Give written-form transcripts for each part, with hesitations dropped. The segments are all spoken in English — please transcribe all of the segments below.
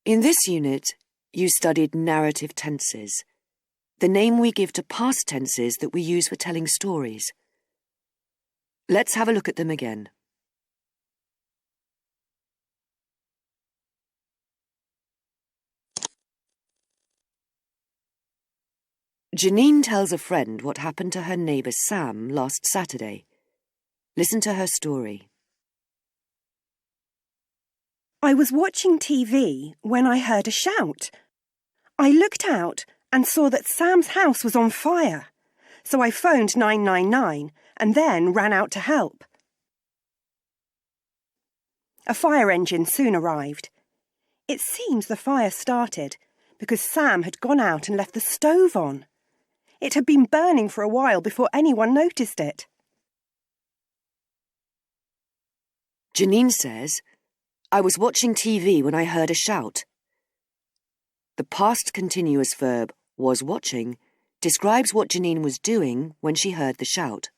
In this unit, you studied narrative tenses, the name we give to past tenses that we use for telling stories. Let's have a look at them again. Janine tells a friend what happened to her neighbour Sam last Saturday. Listen to her story. I was watching TV when I heard a shout. I looked out and saw that Sam's house was on fire, so I phoned 999 and then ran out to help. A fire engine soon arrived. It seems the fire started because Sam had gone out and left the stove on. It had been burning for a while before anyone noticed it. Janine says, I was watching TV when I heard a shout. The past continuous verb, was watching, describes what Janine was doing when she heard the shout.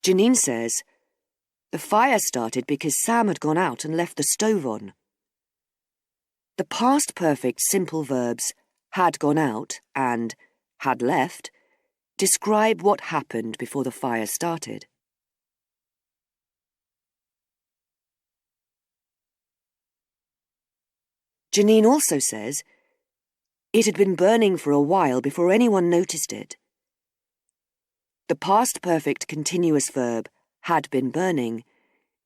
Janine says, the fire started because Sam had gone out and left the stove on. The past perfect simple verbs had gone out and had left describe what happened before the fire started. Janine also says, it had been burning for a while before anyone noticed it. The past perfect continuous verb, had been burning,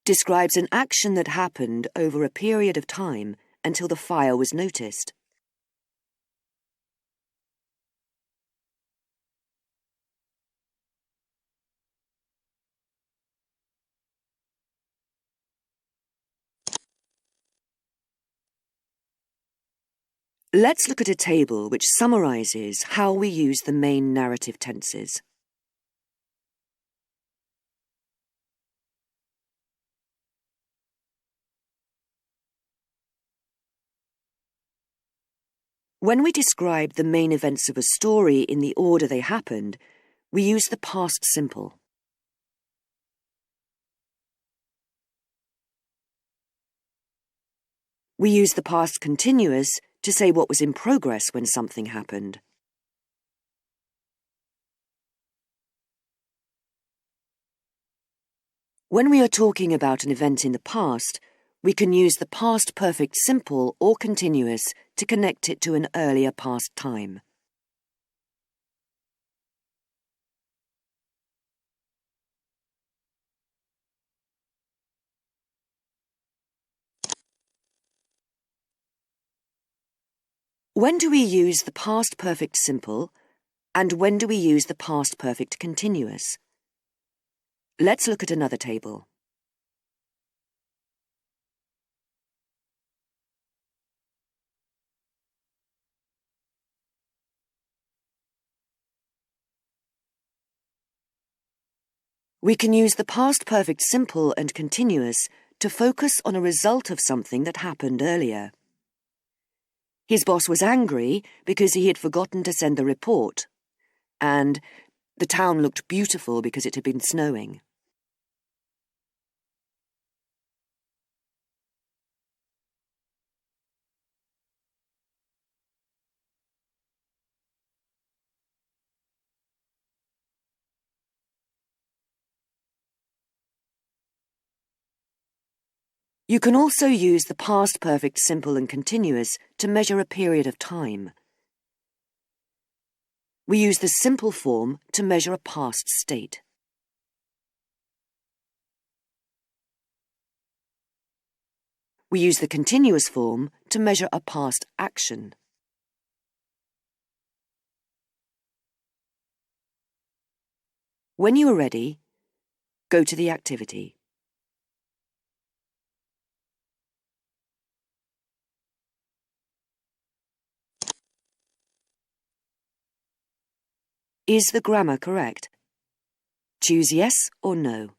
describes an action that happened over a period of time until the fire was noticed. Let's look at a table which summarizes how we use the main narrative tenses. When we describe the main events of a story in the order they happened, we use the past simple. We use the past continuous to say what was in progress when something happened. When we are talking about an event in the past, we can use the past perfect simple or continuous to connect it to an earlier past time. When do we use the past perfect simple, and when do we use the past perfect continuous? Let's look at another table. We can use the past perfect simple and continuous to focus on a result of something that happened earlier. His boss was angry because he had forgotten to send the report, and the town looked beautiful because it had been snowing. You can also use the past perfect simple and continuous to measure a period of time. We use the simple form to measure a past state. We use the continuous form to measure a past action. When you are ready, go to the activity. Is the grammar correct? Choose yes or no.